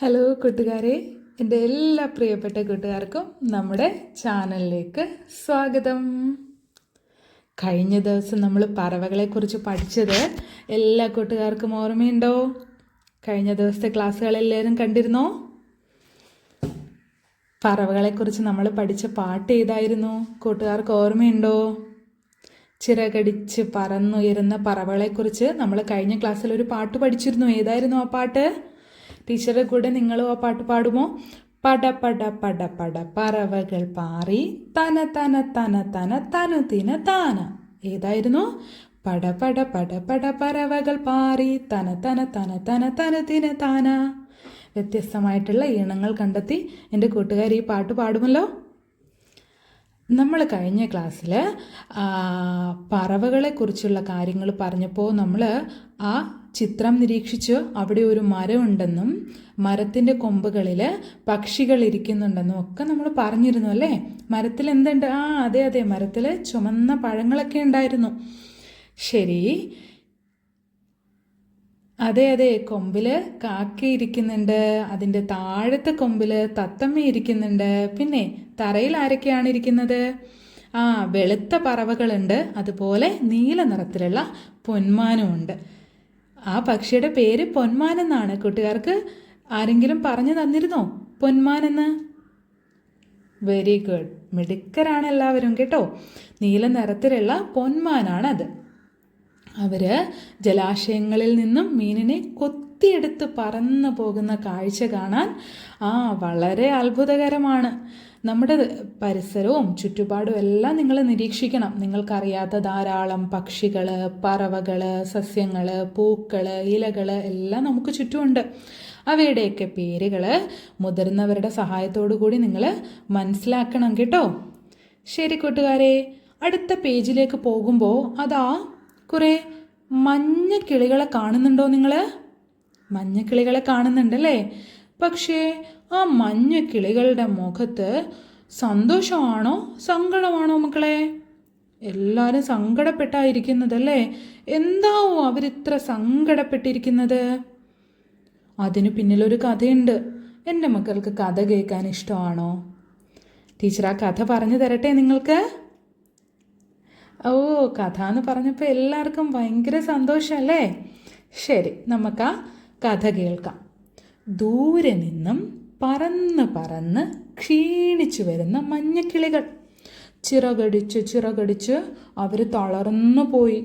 Hello കൂട്ടുകാരെ, എൻ്റെ എല്ലാ പ്രിയപ്പെട്ട കൂട്ടുകാർക്കും നമ്മുടെ ചാനലിലേക്ക് സ്വാഗതം. കഴിഞ്ഞ ദിവസം നമ്മൾ പറവകളെക്കുറിച്ച് പഠിച്ചത് എല്ലാ കൂട്ടുകാർക്കും ഓർമ്മയുണ്ടോ? കഴിഞ്ഞ ദിവസത്തെ ക്ലാസ്സുകളെല്ലാവരും കണ്ടിരുന്നോ? പറവകളെക്കുറിച്ച് നമ്മൾ പഠിച്ച പാട്ട് ഏതായിരുന്നു? കൂട്ടുകാർക്ക് ഓർമ്മയുണ്ടോ? ചിറകടിച്ച് പറന്നുയരുന്ന പറവകളെക്കുറിച്ച് നമ്മൾ കഴിഞ്ഞ ക്ലാസ്സിൽ ഒരു പാട്ട് പഠിച്ചിരുന്നു. ഏതായിരുന്നു ആ പാട്ട്? ടീച്ചറുടെ കൂടെ നിങ്ങളും ആ പാട്ട് പാടുമോ? പട പട പട പട പറവകൾ പാറി തന തന തന തന തനുതിന താന. ഏതായിരുന്നു? പട പട പട പട പറവകൾ പാറി തന തന തന തന തനുതിന താന. വ്യത്യസ്തമായിട്ടുള്ള ഈണങ്ങൾ കണ്ടെത്തി എൻ്റെ കൂട്ടുകാർ ഈ പാട്ട് പാടുമല്ലോ. നമ്മൾ കഴിഞ്ഞ ക്ലാസ്സിൽ പറവകളെക്കുറിച്ചുള്ള കാര്യങ്ങൾ പറഞ്ഞപ്പോൾ നമ്മൾ ആ ചിത്രം നിരീക്ഷിച്ച് അവിടെ ഒരു മരമുണ്ടെന്നും മരത്തിൻ്റെ കൊമ്പുകളിൽ പക്ഷികൾ ഇരിക്കുന്നുണ്ടെന്നും ഒക്കെ നമ്മൾ പറഞ്ഞിരുന്നു അല്ലേ? മരത്തിൽ എന്തുണ്ട്? അതെ, മരത്തിൽ ചുമന്ന പഴങ്ങളൊക്കെ ഉണ്ടായിരുന്നു. ശരി, അതെ, കൊമ്പിൽ കാക്ക ഇരിക്കുന്നുണ്ട്, അതിൻ്റെ താഴത്തെ കൊമ്പിൽ തത്തമ്മ ഇരിക്കുന്നുണ്ട്. പിന്നെ തറയിൽ ആരൊക്കെയാണ് ഇരിക്കുന്നത്? വെളുത്ത പറവകളുണ്ട്, അതുപോലെ നീല നിറത്തിലുള്ള പൊന്മാനുമുണ്ട്. ആ പക്ഷിയുടെ പേര് പൊന്മാൻ എന്നാണ്. കൂട്ടുകാർക്ക് ആരെങ്കിലും പറഞ്ഞു തന്നിരുന്നോ പൊന്മാനെന്ന്? വെരി ഗുഡ്, മിടുക്കരാണ് എല്ലാവരും കേട്ടോ. നീല നിറത്തിലുള്ള പൊന്മാനാണത്. അവർ ജലാശയങ്ങളിൽ നിന്നും മീനിനെ കൊത്തിയെടുത്ത് പറന്നു പോകുന്ന കാഴ്ച കാണാൻ വളരെ അത്ഭുതകരമാണ്. നമ്മുടെ പരിസരവും ചുറ്റുപാടും എല്ലാം നിങ്ങൾ നിരീക്ഷിക്കണം. നിങ്ങൾക്കറിയാത്ത ധാരാളം പക്ഷികൾ, പറവകൾ, സസ്യങ്ങൾ, പൂക്കൾ, ഇലകൾ എല്ലാം നമുക്ക് ചുറ്റുമുണ്ട്. അവയുടെയൊക്കെ പേരുകൾ മുതിർന്നവരുടെ സഹായത്തോടു കൂടി നിങ്ങൾ മനസ്സിലാക്കണം കേട്ടോ. ശരി കൂട്ടുകാരെ, അടുത്ത പേജിലേക്ക് പോകുമ്പോൾ കുറേ മഞ്ഞ കിളികളെ കാണുന്നുണ്ടോ നിങ്ങൾ? മഞ്ഞ കിളികളെ കാണുന്നുണ്ടല്ലേ? പക്ഷേ ആ മഞ്ഞ കിളികളുടെ മുഖത്ത് സന്തോഷമാണോ സങ്കടമാണോ മക്കളെ? എല്ലാവരും സങ്കടപ്പെട്ടായിരിക്കുന്നതല്ലേ? എന്താവും അവരിത്ര സങ്കടപ്പെട്ടിരിക്കുന്നത്? അതിന് പിന്നിലൊരു കഥയുണ്ട്. എൻ്റെ മക്കൾക്ക് കഥ കേൾക്കാൻ ഇഷ്ടമാണോ? ടീച്ചർ ആ കഥ പറഞ്ഞു തരട്ടെ നിങ്ങൾക്ക്? കഥ എന്ന് പറഞ്ഞപ്പോൾ എല്ലാവർക്കും ഭയങ്കര സന്തോഷമല്ലേ? ശരി, നമുക്ക് ആ കഥ കേൾക്കാം. ദൂരെ നിന്നും പറന്ന് പറന്ന് ക്ഷീണിച്ചു വരുന്ന മഞ്ഞക്കിളികൾ. ചിറകടിച്ച് അവർ തളർന്നു പോയി.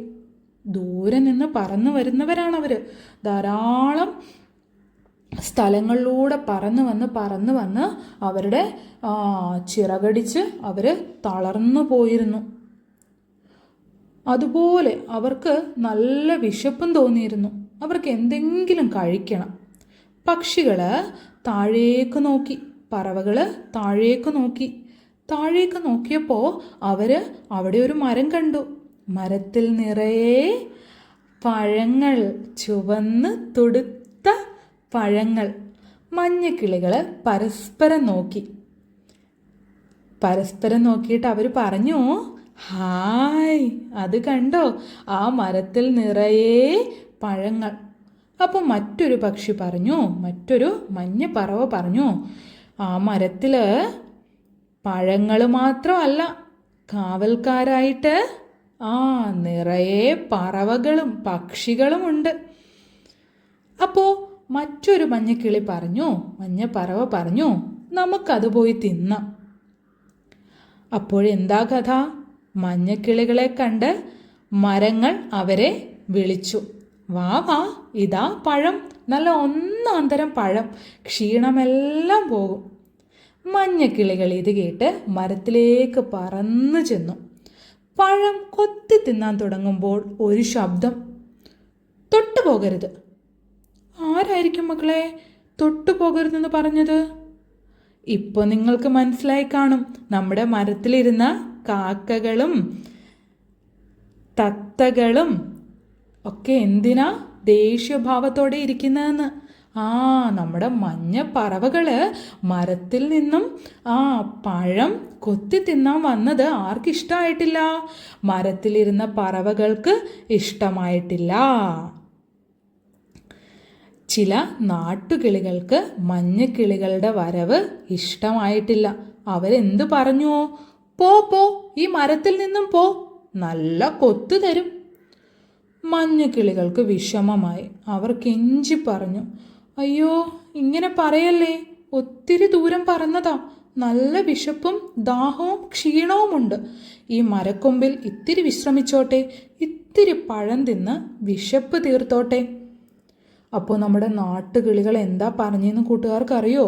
ദൂരെ നിന്ന് പറന്നു വരുന്നവരാണവർ. ധാരാളം സ്ഥലങ്ങളിലൂടെ പറന്ന് വന്ന് അവരുടെ ചിറകടിച്ച് അവർ തളർന്നു പോയിരുന്നു. അതുപോലെ അവർക്ക് നല്ല വിശപ്പും തോന്നിയിരുന്നു. അവർക്ക് എന്തെങ്കിലും കഴിക്കണം. പക്ഷികൾ താഴേക്ക് നോക്കി, പറവകൾ താഴേക്ക് നോക്കിയപ്പോൾ അവർ അവിടെ ഒരു മരം കണ്ടു. മരത്തിൽ നിറയെ പഴങ്ങൾ, ചുവന്ന് തുടുത്ത പഴങ്ങൾ. മഞ്ഞക്കിളികൾ പരസ്പരം നോക്കിയിട്ട് അവർ പറഞ്ഞു, ഹായ്, അത് കണ്ടോ, ആ മരത്തിൽ നിറയെ പഴങ്ങൾ. അപ്പോൾ മറ്റൊരു പക്ഷി പറഞ്ഞു, മറ്റൊരു മഞ്ഞ പറവ പറഞ്ഞു, ആ മരത്തിൽ പഴങ്ങൾ മാത്രമല്ല, കാവൽക്കാരായിട്ട് നിറയെ പറവകളും പക്ഷികളുമുണ്ട്. അപ്പോൾ മറ്റൊരു മഞ്ഞ പറവ പറഞ്ഞു, നമുക്കത് പോയി തിന്നാം. അപ്പോഴെന്താ കഥ? മഞ്ഞക്കിളികളെ കണ്ട് മരങ്ങൾ അവരെ വിളിച്ചു, വാ, ഇതാ പഴം, നല്ല ഒന്നാം തരം പഴം, ക്ഷീണമെല്ലാം പോകും. മഞ്ഞക്കിളികൾ ഇത് കേട്ട് മരത്തിലേക്ക് പറന്നു ചെന്നു. പഴം കൊത്തി തിന്നാൻ തുടങ്ങുമ്പോൾ ഒരു ശബ്ദം, തൊട്ടു പോകരുത്. ആരായിരിക്കും മക്കളെ തൊട്ടു പോകരുതെന്ന് പറഞ്ഞത്? ഇപ്പോൾ നിങ്ങൾക്ക് മനസ്സിലായി കാണും. നമ്മുടെ മരത്തിലിരുന്ന കാക്കകളും തത്തകളും ഒക്കെ എന്തിനാ ദേഷ്യഭാവത്തോടെ ഇരിക്കുന്നതെന്ന്. നമ്മുടെ മഞ്ഞ പറവകൾ മരത്തിൽ നിന്നും പഴം കൊത്തി തിന്നാൻ വന്നത് ആർക്കിഷ്ടമായിട്ടില്ല? മരത്തിലിരുന്ന പറവകൾക്ക് ഇഷ്ടമായിട്ടില്ല. ചില നാട്ടുകിളികൾക്ക് മഞ്ഞക്കിളികളുടെ വരവ് ഇഷ്ടമായിട്ടില്ല. അവരെന്തു പറഞ്ഞുവോ? പോ പോ, ഈ മരത്തിൽ നിന്നും പോ, നല്ല കൊത്തു തരും. മഞ്ഞക്കിളികൾക്ക് വിഷമമായി. അവർ കെഞ്ചി പറഞ്ഞു, അയ്യോ, ഇങ്ങനെ പറയല്ലേ, ഒത്തിരി ദൂരം പറന്നതാ, നല്ല വിശപ്പും ദാഹവും ക്ഷീണവുമുണ്ട്. ഈ മരക്കൊമ്പിൽ ഇത്തിരി വിശ്രമിച്ചോട്ടെ, ഇത്തിരി പഴം തിന്ന് വിശപ്പ് തീർത്തോട്ടെ. അപ്പോൾ നമ്മുടെ നാട്ടുകിളികൾ എന്താ പറഞ്ഞെന്ന് കൂട്ടുകാർക്കറിയോ?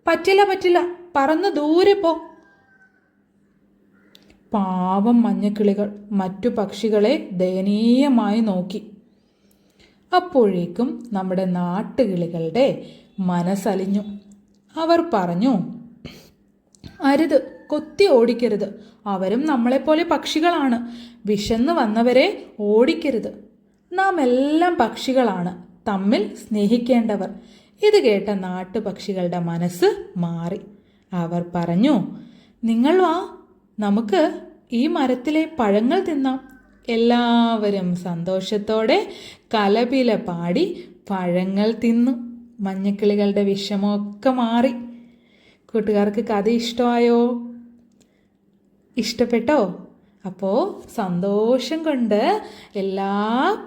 പറ്റില്ല പറ്റില്ല, പറന്ന് ദൂരെ പോ. പാവം മഞ്ഞക്കിളികൾ മറ്റു പക്ഷികളെ ദയനീയമായി നോക്കി. അപ്പോഴേക്കും നമ്മുടെ നാട്ടുകിളികളുടെ മനസ്സലിഞ്ഞു. അവർ പറഞ്ഞു, അരുത്, കൊത്തി ഓടിക്കരുത്. അവരും നമ്മളെപ്പോലെ പക്ഷികളാണ്. വിശന്ന് വന്നവരെ ഓടിക്കരുത്. നാം എല്ലാം പക്ഷികളാണ്, തമ്മിൽ സ്നേഹിക്കേണ്ടവർ. ഇത് കേട്ട നാട്ടുപക്ഷികളുടെ മനസ്സ് മാറി. അവർ പറഞ്ഞു, നിങ്ങൾ വാ, നമുക്ക് ഈ മരത്തിലെ പഴങ്ങൾ തിന്നാം. എല്ലാവരും സന്തോഷത്തോടെ കലപില പാടി പഴങ്ങൾ തിന്നു. മഞ്ഞക്കിളികളുടെ വിഷമമൊക്കെ മാറി. കൂട്ടുകാർക്ക് കഥ ഇഷ്ടമായോ? ഇഷ്ടപ്പെട്ടോ? അപ്പോൾ സന്തോഷം കൊണ്ട് എല്ലാ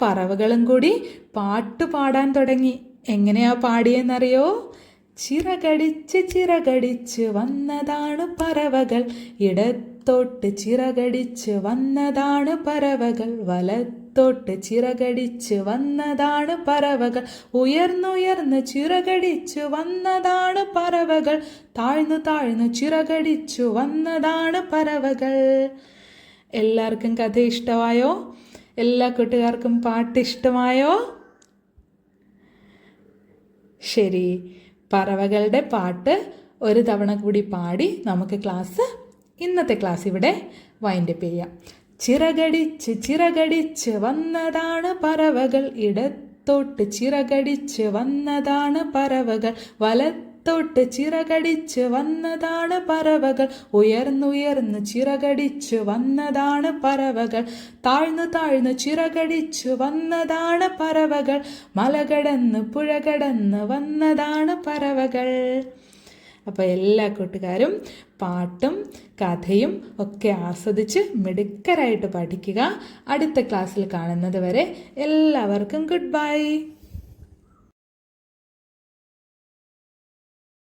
പറവകളും കൂടി പാട്ട് പാടാൻ തുടങ്ങി. എങ്ങനെയാ പാടിയെന്നറിയോ? ചിറകടിച്ച് ചിറകടിച്ച് വന്നതാണ് പറവകൾ, ഇടത്തോട്ട് ചിറകടിച്ച് വന്നതാണ് പറവകൾ, വലത്തോട്ട് ചിറകടിച്ച് വന്നതാണ് പറവകൾ, ഉയർന്നുയർന്ന് ചിറകടിച്ച് വന്നതാണ് പറവകൾ, താഴ്ന്നു താഴ്ന്നു ചിറകടിച്ചു വന്നതാണ് പറവകൾ. എല്ലാവർക്കും കഥ ഇഷ്ടമായോ? എല്ലാ കൂട്ടുകാർക്കും പാട്ട് ഇഷ്ടമായോ? ശരി, പറവകളുടെ പാട്ട് ഒരു തവണ കൂടി പാടി നമുക്ക് ഇന്നത്തെ ക്ലാസ് ഇവിടെ വൈൻഡപ്പ് ചെയ്യാം. ചിറകടിച്ച് ചിറകടിച്ച് വന്നതാണ് പറവകൾ, ഇടത്തോട്ട് ചിറകടിച്ച് വന്നതാണ് പറവകൾ, വലത്തോട്ട് ചിറകടിച്ച് വന്നതാണ് പറവകൾ, ഉയർന്നുയർന്ന് ചിറകടിച്ച് വന്നതാണ് പറവകൾ, താഴ്ന്നു താഴ്ന്നു ചിറകടിച്ച് വന്നതാണ് പറവകൾ, മലകടന്ന് പുഴകടന്ന് വന്നതാണ് പറവകൾ. അപ്പോൾ എല്ലാ കൂട്ടുകാരും പാട്ടും കഥയും ഒക്കെ ആസ്വദിച്ച് മിടുക്കരായിട്ട് പഠിക്കുക. അടുത്ത ക്ലാസ്സിൽ കാണുന്നത് വരെ എല്ലാവർക്കും ഗുഡ് ബൈ.